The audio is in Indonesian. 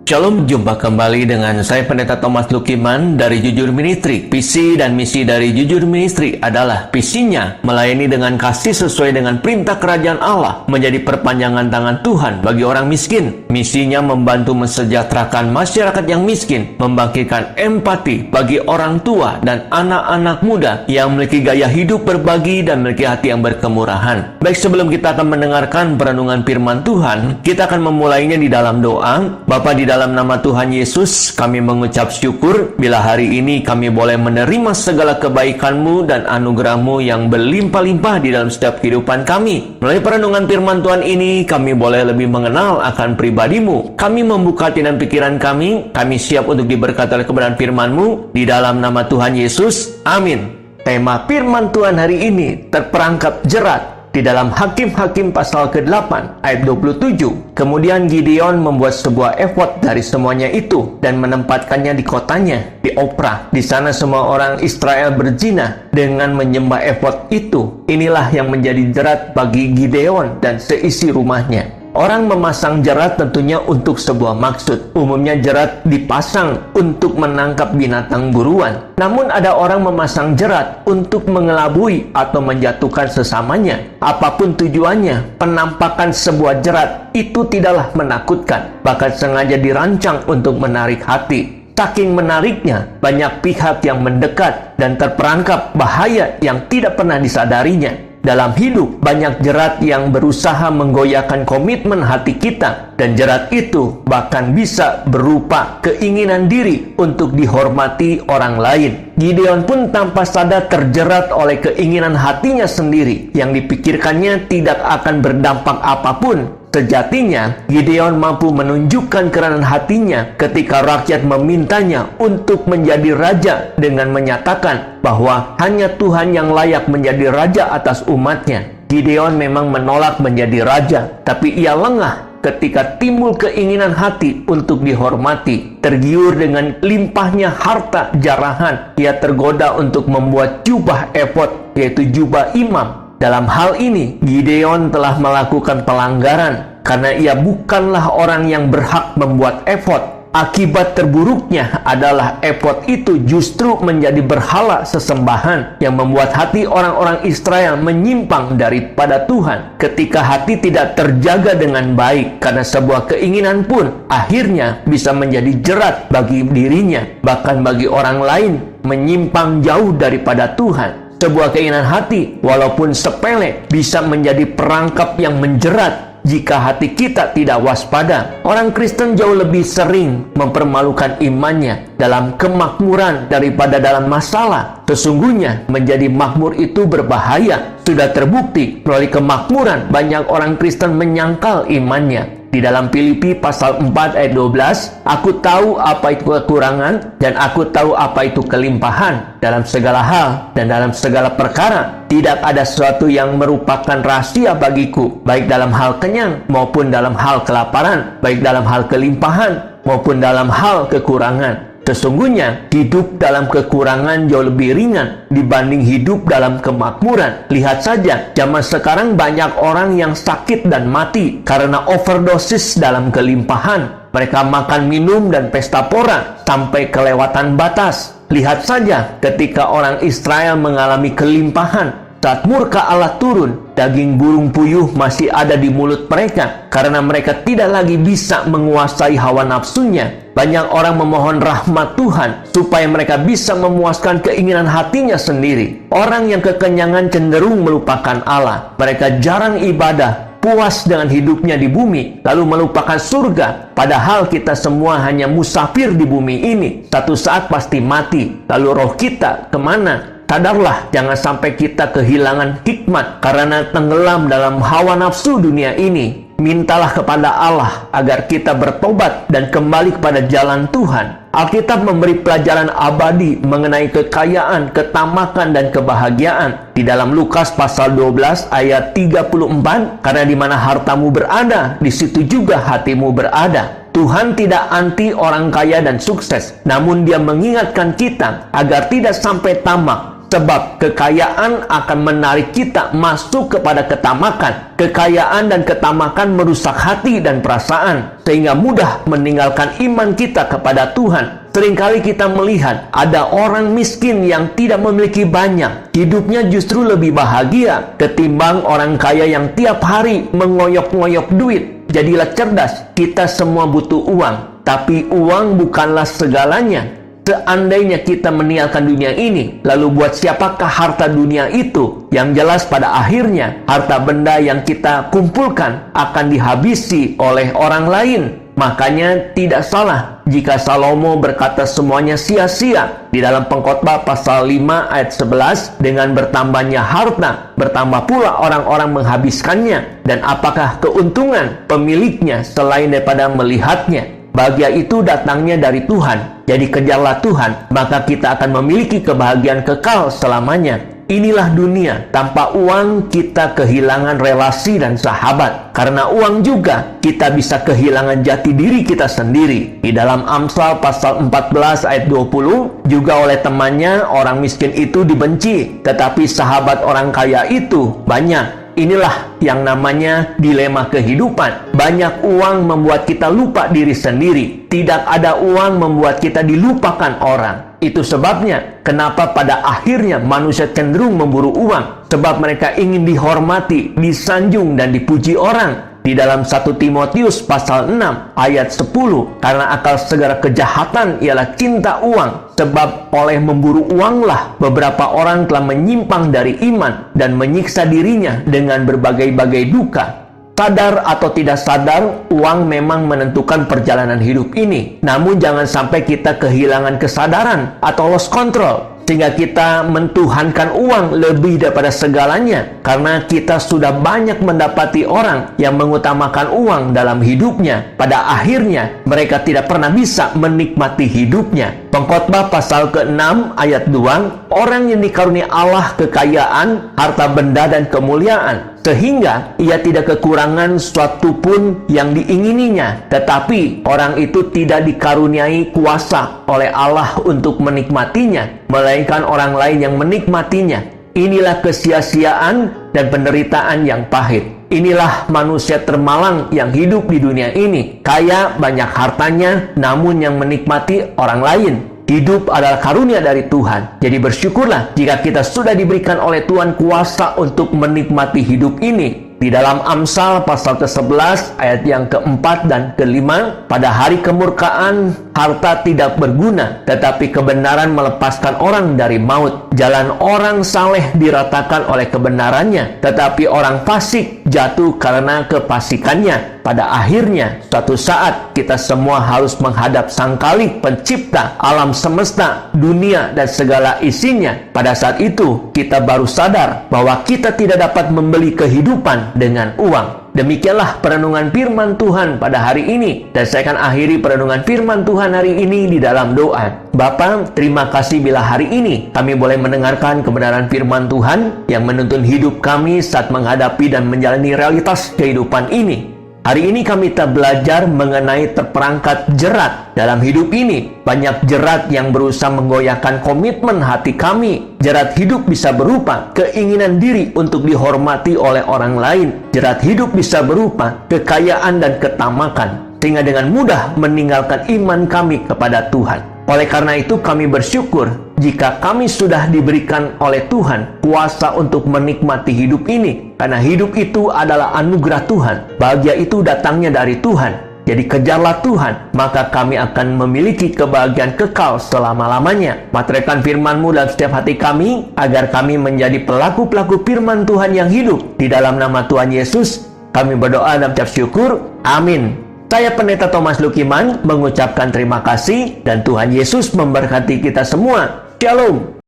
Shalom, jumpa kembali dengan saya Pendeta Thomas Lukiman dari Jujur Ministry. Visi dan misi dari Jujur Ministry adalah visinya melayani dengan kasih sesuai dengan perintah kerajaan Allah, menjadi perpanjangan tangan Tuhan bagi orang miskin. Misinya membantu mensejahterakan masyarakat yang miskin, membangkitkan empati bagi orang tua dan anak-anak muda yang memiliki gaya hidup berbagi dan memiliki hati yang berkemurahan. Baik, sebelum kita akan mendengarkan perenungan firman Tuhan, kita akan memulainya di dalam doa. Bapa, di dalam nama Tuhan Yesus, kami mengucap syukur bila hari ini kami boleh menerima segala kebaikan-Mu dan anugerah-Mu yang berlimpah-limpah di dalam setiap kehidupan kami. Melalui perenungan firman Tuhan ini, kami boleh lebih mengenal akan pribadi-Mu. Kami membuka hati dan pikiran kami siap untuk diberkati oleh kebenaran firman-Mu. Di dalam nama Tuhan Yesus, amin. Tema firman Tuhan hari ini terperangkap jerat di dalam Hakim-Hakim pasal ke-8 ayat 27. Kemudian Gideon membuat sebuah efod dari semuanya itu dan menempatkannya di kotanya, di Opra. Di sana semua orang Israel berzina dengan menyembah efod itu. Inilah yang menjadi jerat bagi Gideon dan seisi rumahnya. Orang memasang jerat tentunya untuk sebuah maksud. Umumnya jerat dipasang untuk menangkap binatang buruan. Namun ada orang memasang jerat untuk mengelabui atau menjatuhkan sesamanya. Apapun tujuannya, penampakan sebuah jerat itu tidaklah menakutkan, bahkan sengaja dirancang untuk menarik hati. Saking menariknya, banyak pihak yang mendekat dan terperangkap bahaya yang tidak pernah disadarinya. Dalam hidup, banyak jerat yang berusaha menggoyahkan komitmen hati kita, dan jerat itu bahkan bisa berupa keinginan diri untuk dihormati orang lain. Gideon pun tanpa sadar terjerat oleh keinginan hatinya sendiri yang dipikirkannya tidak akan berdampak apapun. Sejatinya, Gideon mampu menunjukkan kerenan hatinya ketika rakyat memintanya untuk menjadi raja dengan menyatakan bahwa hanya Tuhan yang layak menjadi raja atas umatnya. Gideon memang menolak menjadi raja, tapi ia lengah ketika timbul keinginan hati untuk dihormati. Tergiur dengan limpahnya harta jarahan, ia tergoda untuk membuat jubah efod, yaitu jubah imam. Dalam hal ini, Gideon telah melakukan pelanggaran karena ia bukanlah orang yang berhak membuat efod. Akibat terburuknya adalah efod itu justru menjadi berhala sesembahan yang membuat hati orang-orang Israel menyimpang daripada Tuhan. Ketika hati tidak terjaga dengan baik karena sebuah keinginan pun akhirnya bisa menjadi jerat bagi dirinya, bahkan bagi orang lain, menyimpang jauh daripada Tuhan. Sebuah keinginan hati, walaupun sepele, bisa menjadi perangkap yang menjerat jika hati kita tidak waspada. Orang Kristen jauh lebih sering mempermalukan imannya dalam kemakmuran daripada dalam masalah. Sesungguhnya, menjadi makmur itu berbahaya. Sudah terbukti melalui kemakmuran, banyak orang Kristen menyangkal imannya. Di dalam Filipi pasal 4 ayat 12, aku tahu apa itu kekurangan dan aku tahu apa itu kelimpahan dalam segala hal dan dalam segala perkara. Tidak ada sesuatu yang merupakan rahasia bagiku, baik dalam hal kenyang maupun dalam hal kelaparan, baik dalam hal kelimpahan maupun dalam hal kekurangan. Sesungguhnya, hidup dalam kekurangan jauh lebih ringan dibanding hidup dalam kemakmuran. Lihat saja, zaman sekarang banyak orang yang sakit dan mati karena overdosis dalam kelimpahan. Mereka makan, minum, dan pesta pora sampai kelewatan batas. Lihat saja ketika orang Israel mengalami kelimpahan. Saat murka Allah turun, daging burung puyuh masih ada di mulut mereka karena mereka tidak lagi bisa menguasai hawa nafsunya. Banyak orang memohon rahmat Tuhan supaya mereka bisa memuaskan keinginan hatinya sendiri. Orang yang kekenyangan cenderung melupakan Allah. Mereka jarang ibadah, puas dengan hidupnya di bumi, lalu melupakan surga. Padahal kita semua hanya musafir di bumi ini. Satu saat pasti mati. Lalu roh kita kemana? Sadarlah, jangan sampai kita kehilangan hikmat karena tenggelam dalam hawa nafsu dunia ini. Mintalah kepada Allah agar kita bertobat dan kembali kepada jalan Tuhan. Alkitab memberi pelajaran abadi mengenai kekayaan, ketamakan, dan kebahagiaan. Di dalam Lukas pasal 12 ayat 34, karena di mana hartamu berada, di situ juga hatimu berada. Tuhan tidak anti orang kaya dan sukses, namun Dia mengingatkan kita agar tidak sampai tamak Sebab kekayaan akan menarik kita masuk kepada ketamakan. Kekayaan dan ketamakan merusak hati dan perasaan, sehingga mudah meninggalkan iman kita kepada Tuhan. Seringkali kita melihat ada orang miskin yang tidak memiliki banyak. Hidupnya justru lebih bahagia ketimbang orang kaya yang tiap hari mengoyok-ngoyok duit. Jadilah cerdas, kita semua butuh uang. Tapi uang bukanlah segalanya. Seandainya kita meninggalkan dunia ini, lalu buat siapakah harta dunia itu? Yang jelas pada akhirnya, harta benda yang kita kumpulkan akan dihabisi oleh orang lain. Makanya tidak salah jika Salomo berkata semuanya sia-sia di dalam Pengkhotbah pasal 5 ayat 11, dengan bertambahnya harta, bertambah pula orang-orang menghabiskannya. Dan apakah keuntungan pemiliknya selain daripada melihatnya? Bahagia itu datangnya dari Tuhan. Jadi kejarlah Tuhan, maka kita akan memiliki kebahagiaan kekal selamanya. Inilah dunia. Tanpa uang kita kehilangan relasi dan sahabat. Karena uang juga kita bisa kehilangan jati diri kita sendiri. Di dalam Amsal pasal 14 ayat 20, juga oleh temannya orang miskin itu dibenci, tetapi sahabat orang kaya itu banyak. Inilah yang namanya dilema kehidupan. Banyak uang membuat kita lupa diri sendiri. Tidak ada uang membuat kita dilupakan orang. Itu sebabnya kenapa pada akhirnya manusia cenderung memburu uang. Sebab mereka ingin dihormati, disanjung, dan dipuji orang. Di dalam 1 Timotius pasal 6 ayat 10, karena akal segala kejahatan ialah cinta uang. Sebab oleh memburu uanglah beberapa orang telah menyimpang dari iman dan menyiksa dirinya dengan berbagai-bagai duka. Sadar atau tidak sadar, uang memang menentukan perjalanan hidup ini. Namun jangan sampai kita kehilangan kesadaran atau lost control, sehingga kita mentuhankan uang lebih daripada segalanya. Karena kita sudah banyak mendapati orang yang mengutamakan uang dalam hidupnya. Pada akhirnya, mereka tidak pernah bisa menikmati hidupnya. Pengkhotbah pasal ke-6 ayat 2, orang yang dikarunia Allah kekayaan, harta benda, dan kemuliaan, sehingga ia tidak kekurangan suatu pun yang diingininya. Tetapi orang itu tidak dikaruniai kuasa oleh Allah untuk menikmatinya, melainkan orang lain yang menikmatinya. Inilah kesia-siaan dan penderitaan yang pahit. Inilah manusia termalang yang hidup di dunia ini. Kaya, banyak hartanya, namun yang menikmati orang lain. Hidup adalah karunia dari Tuhan. Jadi bersyukurlah jika kita sudah diberikan oleh Tuhan kuasa untuk menikmati hidup ini. Di dalam Amsal pasal ke-11 ayat yang ke-4 dan ke-5, pada hari kemurkaan harta tidak berguna, tetapi kebenaran melepaskan orang dari maut. Jalan orang saleh diratakan oleh kebenarannya, tetapi orang fasik jatuh karena kefasikannya. Pada akhirnya, suatu saat kita semua harus menghadap Sang Khalik Pencipta alam semesta, dunia, dan segala isinya. Pada saat itu, kita baru sadar bahwa kita tidak dapat membeli kehidupan dengan uang. Demikianlah perenungan firman Tuhan pada hari ini. Dan saya akan akhiri perenungan firman Tuhan hari ini di dalam doa. Bapa, terima kasih bila hari ini kami boleh mendengarkan kebenaran firman Tuhan yang menuntun hidup kami saat menghadapi dan menjalani realitas kehidupan ini. Hari ini kami telah belajar mengenai terperangkap jerat dalam hidup ini. Banyak jerat yang berusaha menggoyahkan komitmen hati kami. Jerat hidup bisa berupa keinginan diri untuk dihormati oleh orang lain. Jerat hidup bisa berupa kekayaan dan ketamakan, sehingga dengan mudah meninggalkan iman kami kepada Tuhan. Oleh karena itu kami bersyukur jika kami sudah diberikan oleh Tuhan kuasa untuk menikmati hidup ini. Karena hidup itu adalah anugerah Tuhan. Bahagia itu datangnya dari Tuhan. Jadi kejarlah Tuhan, maka kami akan memiliki kebahagiaan kekal selama-lamanya. Materaikan firman-Mu dalam setiap hati kami, agar kami menjadi pelaku-pelaku firman Tuhan yang hidup. Di dalam nama Tuhan Yesus, kami berdoa dan ucap syukur. Amin. Saya Pendeta Thomas Lukiman mengucapkan terima kasih dan Tuhan Yesus memberkati kita semua. Shalom.